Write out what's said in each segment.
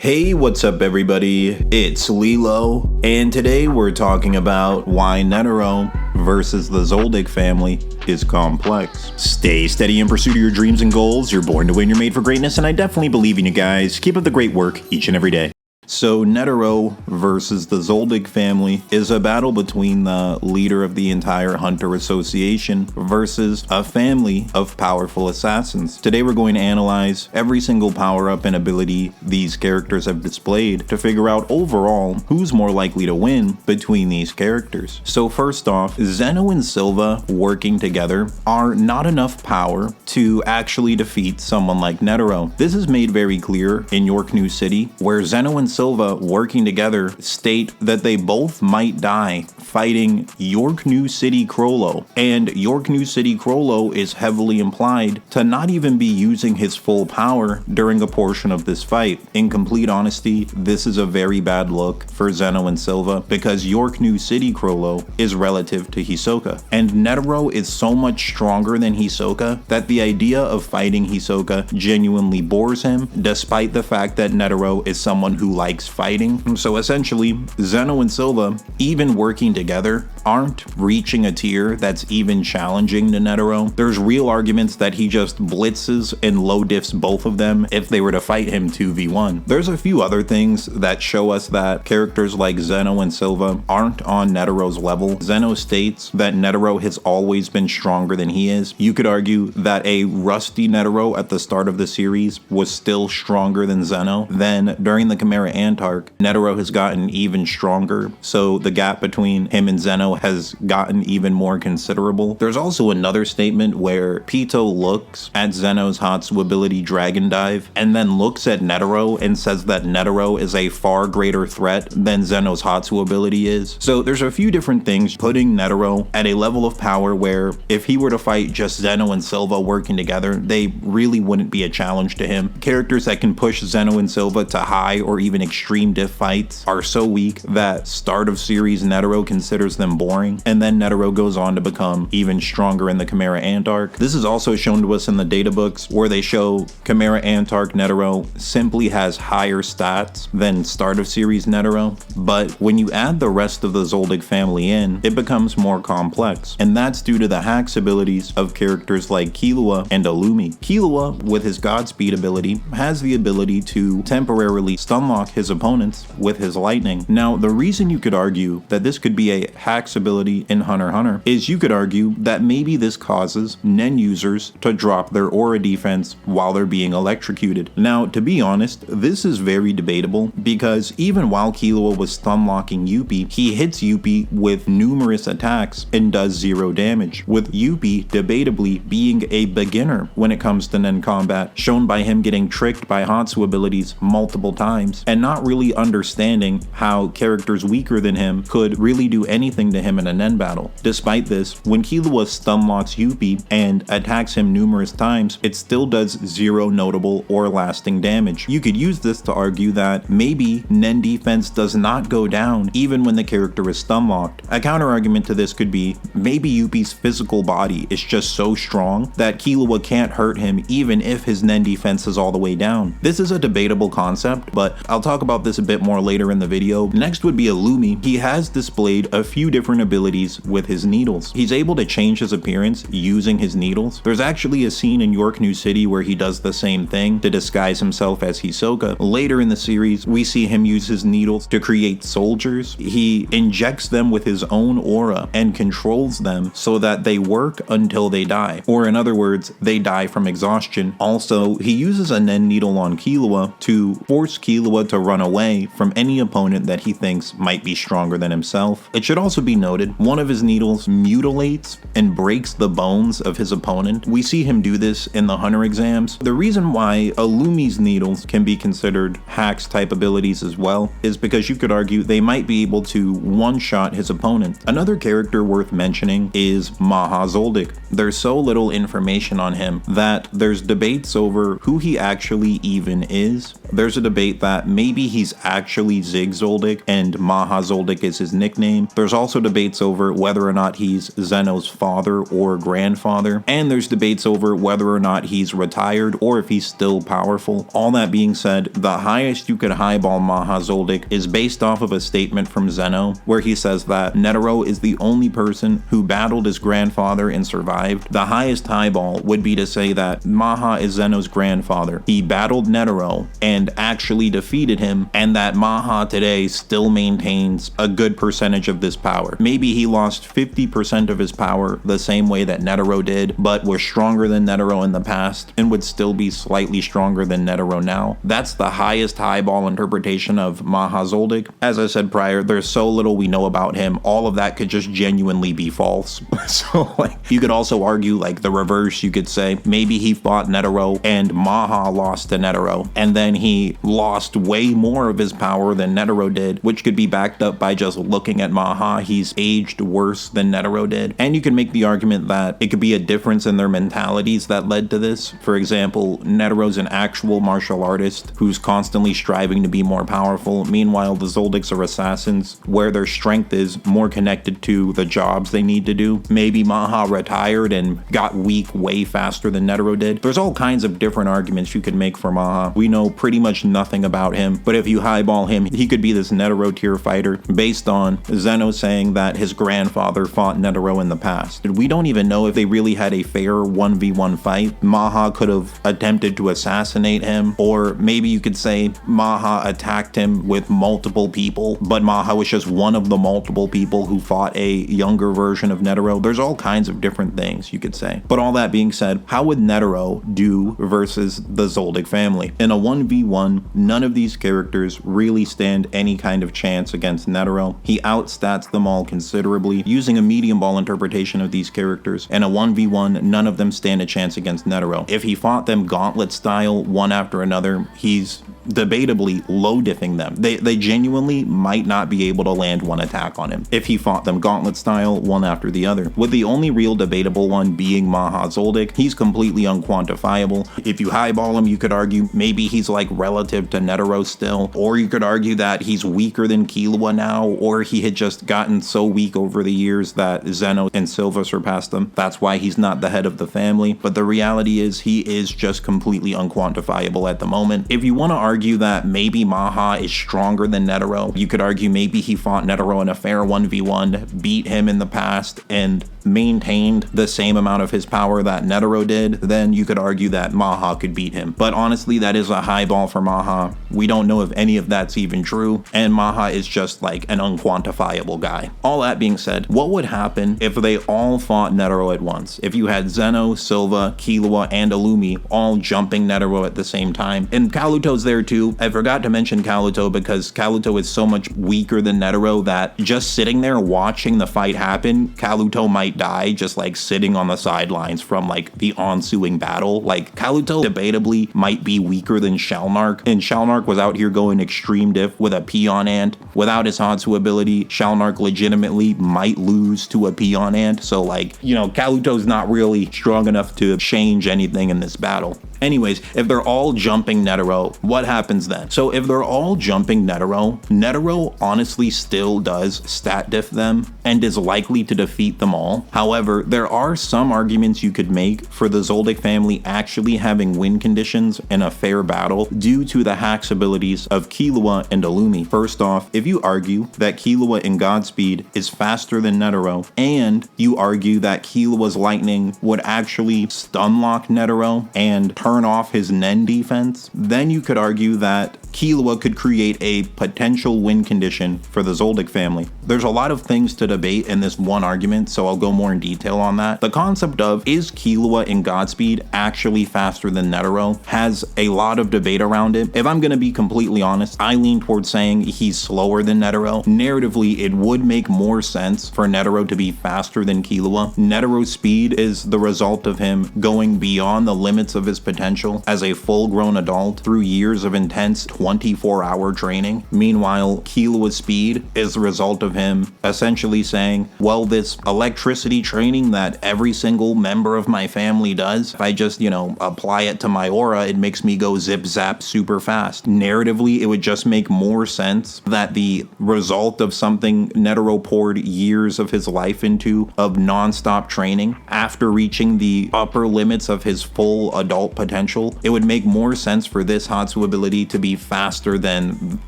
Hey, what's up everybody? It's LeeLos, and today we're talking about why Netero versus the Zoldyck family is complex. Stay steady in pursuit of your dreams and goals. You're born to win, you're made for greatness, and I definitely believe in you guys. Keep up the great work each and every day. So Netero versus the Zoldyck family is a battle between the leader of the entire Hunter Association versus a family of powerful assassins. Today we're going to analyze every single power-up and ability these characters have displayed to figure out overall who's more likely to win between these characters. So first off, Zeno and Silva working together are not enough power to actually defeat someone like Netero. This is made very clear in York New City, where Zeno and Silva working together state that they both might die fighting York New City Crollo, and York New City Crollo is heavily implied to not even be using his full power during a portion of this fight. In complete honesty, this is a very bad look for Zeno and Silva because York New City Crollo is relative to Hisoka, and Netero is so much stronger than Hisoka that the idea of fighting Hisoka genuinely bores him, despite the fact that Netero is someone who likes fighting. So essentially, Zeno and Silva, even working together, aren't reaching a tier that's even challenging to Netero. There's real arguments that he just blitzes and low diffs both of them if they were to fight him 2v1. There's a few other things that show us that characters like Zeno and Silva aren't on Netero's level. Zeno states that Netero has always been stronger than he is. You could argue that a rusty Netero at the start of the series was still stronger than Zeno. Then during the Chimera Ant arc, Netero has gotten even stronger, so the gap between him and Zeno has gotten even more considerable. There's also another statement where Pito looks at Zeno's Hatsu ability Dragon Dive and then looks at Netero and says that Netero is a far greater threat than Zeno's Hatsu ability is. So there's a few different things putting Netero at a level of power where if he were to fight just Zeno and Silva working together, they really wouldn't be a challenge to him. Characters that can push Zeno and Silva to high or even extreme diff fights are so weak that start of series Netero considers them boring, and then Netero goes on to become even stronger in the Chimera Ant arc. This is also shown to us in the data books, where they show Chimera Ant arc Netero simply has higher stats than start of series Netero, but when you add the rest of the Zoldyck family in, it becomes more complex, and that's due to the hacks abilities of characters like Killua and Illumi. Killua, with his Godspeed ability, has the ability to temporarily stunlock his opponents with his lightning. Now, the reason you could argue that this could be a hacks ability in Hunter x Hunter is you could argue that maybe this causes Nen users to drop their aura defense while they're being electrocuted. Now, to be honest, this is very debatable because even while Killua was stunlocking Yuppie, he hits Yuppie with numerous attacks and does 0 damage, with Yuppie debatably being a beginner when it comes to Nen combat, shown by him getting tricked by Hatsu abilities multiple times and not really understanding how characters weaker than him could really do anything to him in a Nen battle. Despite this, when Killua stunlocks Yuppie and attacks him numerous times, it still does 0 notable or lasting damage. You could use this to argue that maybe Nen defense does not go down even when the character is stunlocked. A counter argument to this could be maybe Yuppie's physical body is just so strong that Killua can't hurt him even if his Nen defense is all the way down. This is a debatable concept, but I'll talk about this a bit more later in the video. Next would be Illumi. He has displayed a few different abilities with his needles. He's able to change his appearance using his needles. There's actually a scene in York New City where he does the same thing to disguise himself as Hisoka. Later in the series, we see him use his needles to create soldiers. He injects them with his own aura and controls them so that they work until they die, or in other words, they die from exhaustion. Also, he uses a Nen needle on Killua to force Killua to run away from any opponent that he thinks might be stronger than himself. It should also be noted, one of his needles mutilates and breaks the bones of his opponent. We see him do this in the Hunter exams. The reason why Illumi's needles can be considered hacks type abilities as well is because you could argue they might be able to one-shot his opponent. Another character worth mentioning is Maha Zoldyck. There's so little information on him that there's debates over who he actually even is. There's a debate that maybe maybe he's actually Zig Zoldyck and Maha Zoldyck is his nickname. There's also debates over whether or not he's Zeno's father or grandfather, and there's debates over whether or not he's retired or if he's still powerful. All that being said, the highest you could highball Maha Zoldyck is based off of a statement from Zeno, where he says that Netero is the only person who battled his grandfather and survived. The highest highball would be to say that Maha is Zeno's grandfather. He battled Netero and actually defeated him, and that Maha today still maintains a good percentage of this power. Maybe he lost 50% of his power the same way that Netero did, but was stronger than Netero in the past and would still be slightly stronger than Netero now. That's the highest highball interpretation of Maha Zoldyck. As I said prior, there's so little we know about him. All of that could just genuinely be false. So you could also argue the reverse. You could say maybe he fought Netero and Maha lost to Netero, and then he lost way more of his power than Netero did, which could be backed up by just looking at Maha. He's aged worse than Netero did. And you can make the argument that it could be a difference in their mentalities that led to this. For example, Netero's an actual martial artist who's constantly striving to be more powerful. Meanwhile, the Zoldycks are assassins, where their strength is more connected to the jobs they need to do. Maybe Maha retired and got weak way faster than Netero did. There's all kinds of different arguments you could make for Maha. We know pretty much nothing about him, but if you highball him, he could be this Netero tier fighter based on Zeno saying that his grandfather fought Netero in the past. We don't even know if they really had a fair 1v1 fight. Maha could have attempted to assassinate him, or maybe you could say Maha attacked him with multiple people, but Maha was just one of the multiple people who fought a younger version of Netero. There's all kinds of different things you could say. But all that being said, how would Netero do versus the Zoldyck family? In a 1v1, none of these characters really stand any kind of chance against Netero. He outstats them all considerably. Using a medium ball interpretation of these characters, in a 1v1, none of them stand a chance against Netero. If he fought them gauntlet style, one after another, he's debatably low diffing them. They genuinely might not be able to land one attack on him if he fought them gauntlet style, one after the other. With the only real debatable one being Maha Zoldyck, he's completely unquantifiable. If you highball him, you could argue maybe he's relative to Netero still, or you could argue that he's weaker than Killua now, or he had just gotten so weak over the years that Zeno and Silva surpassed him. That's why he's not the head of the family. But the reality is he is just completely unquantifiable at the moment. If you want to argue that maybe Maha is stronger than Netero, you could argue maybe he fought Netero in a fair 1v1, beat him in the past, and maintained the same amount of his power that Netero did, then you could argue that Maha could beat him. But honestly, that is a high ball for Maha. We don't know if any of that's even true, and Maha is just an unquantifiable guy. All that being said, what would happen if they all fought Netero at once? If you had Zeno, Silva, Killua, and Illumi all jumping Netero at the same time, and Kaluto's there too. I forgot to mention Kaluto because Kaluto is so much weaker than Netero that just sitting there watching the fight happen, Kaluto might die just sitting on the sidelines from the ensuing battle. Kaluto debatably might be weaker than Shalnark, and Shalnark was out here going extreme diff with a Peon Ant. Without his Hatsu ability, Shalnark legitimately might lose to a Peon Ant, so Kaluto's not really strong enough to change anything in this battle. Anyways, if they're all jumping Netero, what happens then? So if they're all jumping Netero, Netero honestly still does stat diff them and is likely to defeat them all. However, there are some arguments you could make for the Zoldyck family actually having win conditions in a fair battle due to the hacks abilities of Killua and Illumi. First off, if you argue that Killua in Godspeed is faster than Netero, and you argue that Killua's lightning would actually stun lock Netero and turn off his Nen defense, then you could argue that Killua could create a potential win condition for the Zoldyck family. There's a lot of things to debate in this one argument, so I'll go more in detail on that. The concept of is Killua in Godspeed actually faster than Netero has a lot of debate around it. If I'm going to be completely honest, I lean towards saying he's slower than Netero. Narratively, it would make more sense for Netero to be faster than Killua. Netero's speed is the result of him going beyond the limits of his potential potential as a full-grown adult through years of intense 24-hour training. Meanwhile, Killua's speed is the result of him essentially saying, well, this electricity training that every single member of my family does, if I just, apply it to my aura, it makes me go zip zap super fast. Narratively, it would just make more sense that the result of something Netero poured years of his life into, of non-stop training, after reaching the upper limits of his full adult potential, it would make more sense for this Hatsu ability to be faster than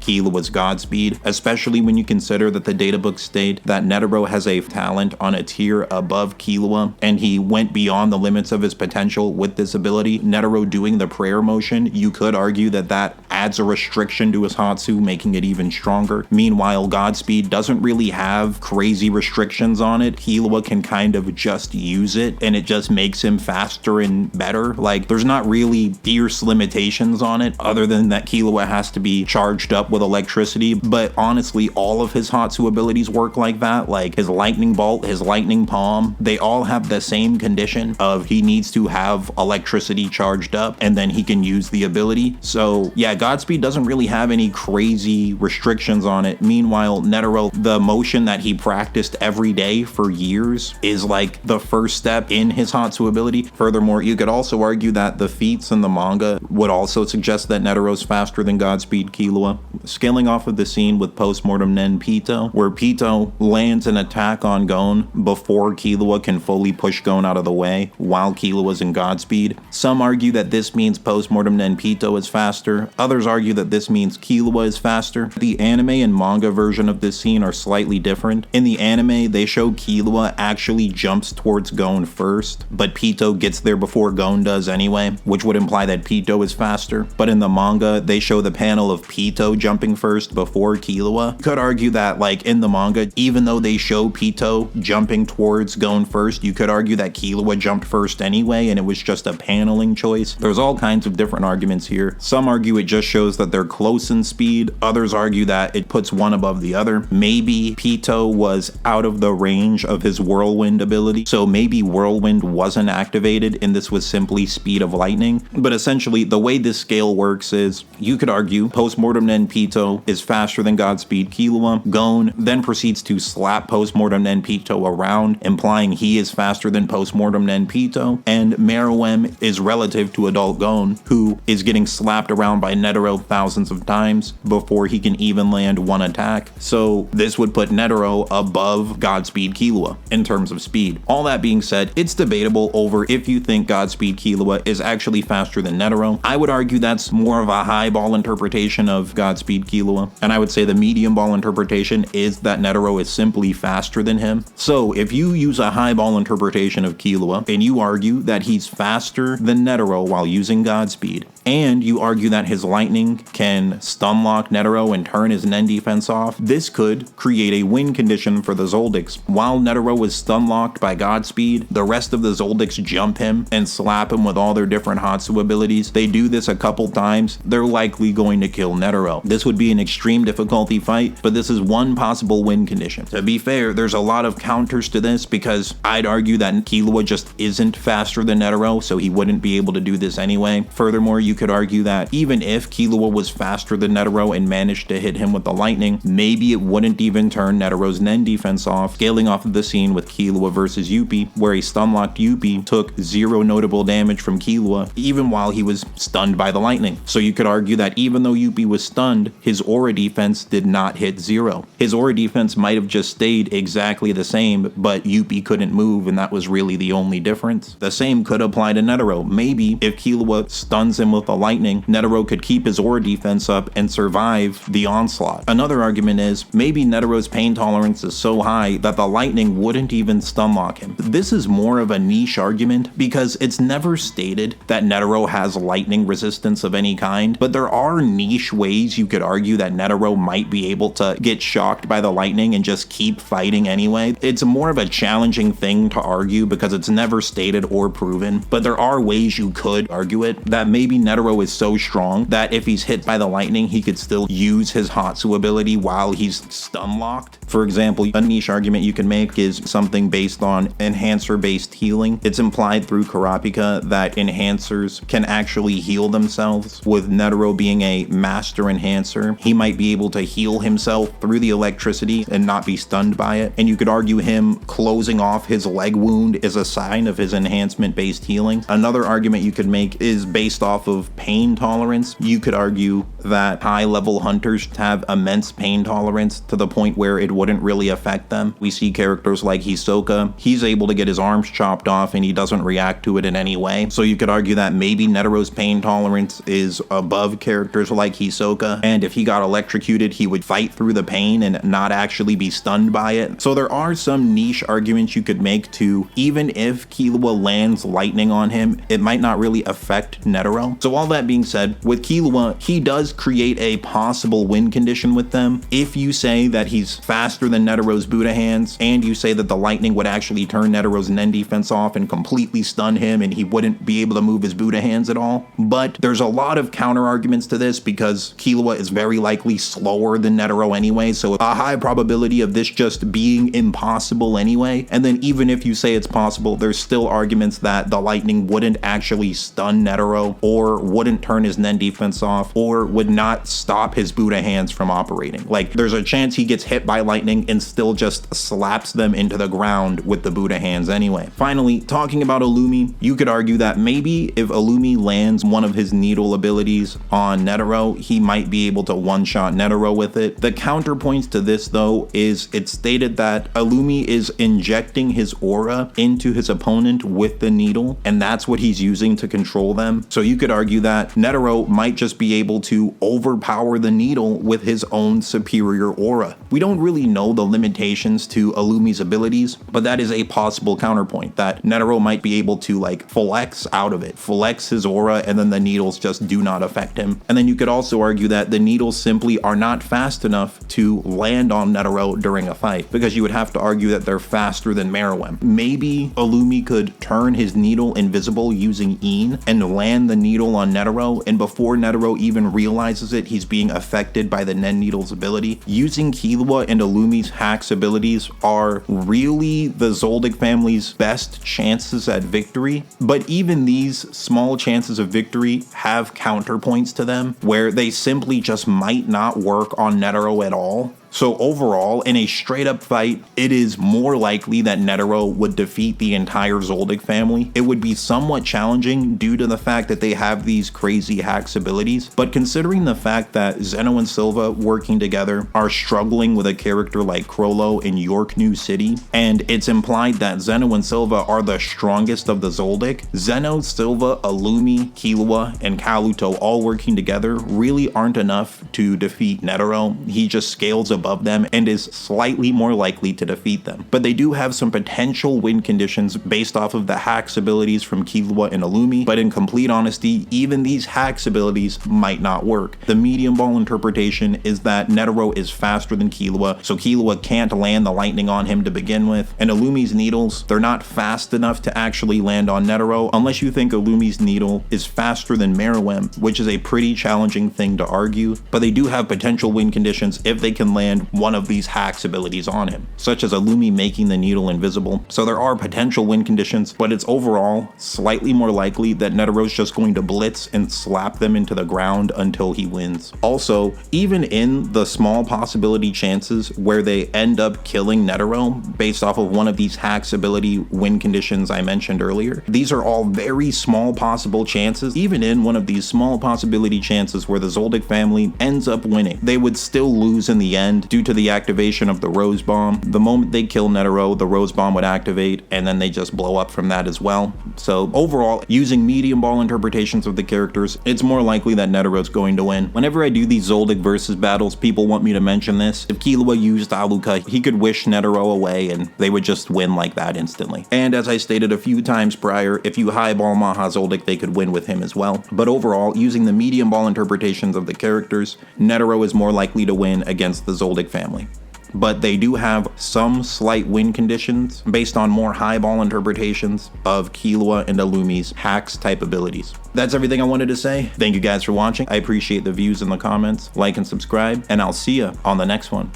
Killua's Godspeed, especially when you consider that the databooks state that Netero has a talent on a tier above Killua, and he went beyond the limits of his potential with this ability. Netero doing the prayer motion, you could argue that that adds a restriction to his Hatsu, making it even stronger. Meanwhile, Godspeed doesn't really have crazy restrictions on it. Killua can kind of just use it, and it just makes him faster and better. Like, there's not really fierce limitations on it, other than that Killua has to be charged up with electricity. But honestly, all of his Hatsu abilities work like that. Like his Lightning Bolt, his Lightning Palm, they all have the same condition of he needs to have electricity charged up, and then he can use the ability. So yeah, Godspeed doesn't really have any crazy restrictions on it. Meanwhile, Netero, the motion that he practiced every day for years is like the first step in his Hatsu ability. Furthermore, you could also argue that the feats in the manga would also suggest that Netero's faster than Godspeed Killua. Scaling off of the scene with postmortem Nen Pito, where Pito lands an attack on Gon before Killua can fully push Gon out of the way while Killua's in Godspeed. Some argue that this means postmortem Nen Pito is faster. Others argue that this means Killua is faster. The anime and manga version of this scene are slightly different. In the anime, they show Killua actually jumps towards Gon first, but Pito gets there before Gon does anyway, which would imply that Pito is faster. But in the manga, they show the panel of Pito jumping first before Killua. You could argue that, like, in the manga, even though they show Pito jumping towards Gon first, you could argue that Killua jumped first anyway, and it was just a paneling choice. There's all kinds of different arguments here. Some argue it just shows that they're close in speed. Others argue that it puts one above the other. Maybe Pito was out of the range of his Whirlwind ability, so maybe Whirlwind wasn't activated and this was simply speed of lightning. But essentially, the way this scale works is, you could argue postmortem Nen Pito is faster than Godspeed Killua. Gon then proceeds to slap postmortem Nen Pito around, implying he is faster than postmortem Nen Pito, and Meruem is relative to adult Gon, who is getting slapped around by Netero thousands of times before he can even land one attack. So this would put Netero above Godspeed Killua in terms of speed. All that being said, it's debatable over if you think Godspeed Killua is actually faster than Netero. I would argue that's more of a high ball interpretation of Godspeed Killua, and I would say the medium ball interpretation is that Netero is simply faster than him. So if you use a high ball interpretation of Killua and you argue that he's faster than Netero while using Godspeed, and you argue that his lightning can stun lock Netero and turn his Nen defense off, this could create a win condition for the Zoldycks. While Netero was stun locked by Godspeed, the rest of the Zoldycks jump him and slap him with all their different Hatsu abilities. They do this a couple times, they're likely going to kill Netero. This would be an extreme difficulty fight, but this is one possible win condition. To be fair, there's a lot of counters to this, because I'd argue that Killua just isn't faster than Netero, so he wouldn't be able to do this anyway. Furthermore, you could argue that even if Killua was faster than Netero and managed to hit him with the lightning, maybe it wouldn't even turn Netero's Nen defense off. Scaling off of the scene with Killua versus Youpi, where a stun-locked Youpi took 0 notable damage from Killua, even while he was stunned by the lightning. So you could argue that even though Youpi was stunned, his aura defense did not hit 0. His aura defense might have just stayed exactly the same, but Youpi couldn't move, and that was really the only difference. The same could apply to Netero. Maybe if Killua stuns him with the lightning, Netero could keep his aura defense up and survive the onslaught. Another argument is, maybe Netero's pain tolerance is so high that the lightning wouldn't even stun lock him. This is more of a niche argument, because it's never stated that Netero has lightning resistance of any kind, but there are niche ways you could argue that Netero might be able to get shocked by the lightning and just keep fighting anyway. It's more of a challenging thing to argue because it's never stated or proven, but there are ways you could argue it, that maybe Netero is so strong that if he's hit by the lightning, he could still use his Hatsu ability while he's stun locked. For example, a niche argument you can make is something based on enhancer-based healing. It's implied through Kurapika that enhancers can actually heal themselves. With Netero being a master enhancer, he might be able to heal himself through the electricity and not be stunned by it. And you could argue him closing off his leg wound is a sign of his enhancement-based healing. Another argument you could make is based off of pain tolerance. You could argue that high-level hunters have immense pain tolerance to the point where it wouldn't really affect them. We see characters like Hisoka. He's able to get his arms chopped off and he doesn't react to it in any way. So you could argue that maybe Netero's pain tolerance is above characters like Hisoka, and if he got electrocuted, he would fight through the pain and not actually be stunned by it. So there are some niche arguments you could make to, even if Killua lands lightning on him, it might not really affect Netero. So all that being said, with Killua, he does create a possible win condition with them. If you say that he's faster than Netero's Buddha hands, and you say that the lightning would actually turn Netero's Nen defense off and completely stun him and he wouldn't be able to move his Buddha hands at all. But there's a lot of counter arguments to this because Killua is very likely slower than Netero anyway, so a high probability of this just being impossible anyway. And then even if you say it's possible, there's still arguments that the lightning wouldn't actually stun Netero, or wouldn't turn his Nen defense off, or would not stop his Buddha hands from operating. Like, there's a chance he gets hit by lightning and still just slaps them into the ground with the Buddha hands anyway. Finally, talking about Illumi, you could argue that maybe if Illumi lands one of his needle abilities on Netero, he might be able to one-shot Netero with it. The counterpoints to this, though, is it's stated that Illumi is injecting his aura into his opponent with the needle, and that's what he's using to control them. So you could argue that Netero might just be able to overpower the needle with his own superior aura. We don't really know the limitations to Illumi's abilities, but that is a possible counterpoint, that Netero might be able to like flex out of it, flex his aura, and then the needles just do not affect him. And then you could also argue that the needles simply are not fast enough to land on Netero during a fight, because you would have to argue that they're faster than Meruem. Maybe Illumi could turn his needle invisible using Een and land the needle on Netero, and before Netero even realizes it, he's being affected by the Nen Needle's ability. Using Killua and Illumi's hacks abilities are really the Zoldyck family's best chances at victory, but even these small chances of victory have counterpoints to them, where they simply just might not work on Netero at all. So overall, in a straight up fight, it is more likely that Netero would defeat the entire Zoldyck family. It would be somewhat challenging due to the fact that they have these crazy hacks abilities, but considering the fact that Zeno and Silva working together are struggling with a character like Crollo in York New City, and it's implied that Zeno and Silva are the strongest of the Zoldyck, Zeno, Silva, Illumi, Killua, and Kaluto all working together really aren't enough to defeat Netero. He just scales above them and is slightly more likely to defeat them. But they do have some potential win conditions based off of the hacks abilities from Killua and Illumi, but in complete honesty, even these hacks abilities might not work. The medium ball interpretation is that Netero is faster than Killua, so Killua can't land the lightning on him to begin with, and Illumi's needles, they're not fast enough to actually land on Netero unless you think Illumi's needle is faster than Meruem, which is a pretty challenging thing to argue, but they do have potential win conditions if they can land one of these hacks abilities on him, such as Illumi making the needle invisible. So there are potential win conditions, but it's overall slightly more likely that Netero's just going to blitz and slap them into the ground until he wins. Also, even in the small possibility chances where they end up killing Netero based off of one of these hacks ability win conditions I mentioned earlier, these are all very small possible chances. Even in one of these small possibility chances where the Zoldyck family ends up winning, they would still lose in the end due to the activation of the Rose Bomb. The moment they kill Netero, the Rose Bomb would activate, and then they just blow up from that as well. So overall, using medium ball interpretations of the characters, it's more likely that Netero's going to win. Whenever I do these Zoldyck versus battles, people want me to mention this. If Killua used Aluka, he could wish Netero away and they would just win like that instantly. And as I stated a few times prior, if you highball Maha Zoldyck, they could win with him as well. But overall, using the medium ball interpretations of the characters, Netero is more likely to win against the Zoldyck family. but they do have some slight win conditions based on more highball interpretations of Killua and Illumi's hacks type abilities. That's everything I wanted to say. Thank you guys for watching. I appreciate the views in the comments. Like and subscribe, and I'll see ya on the next one.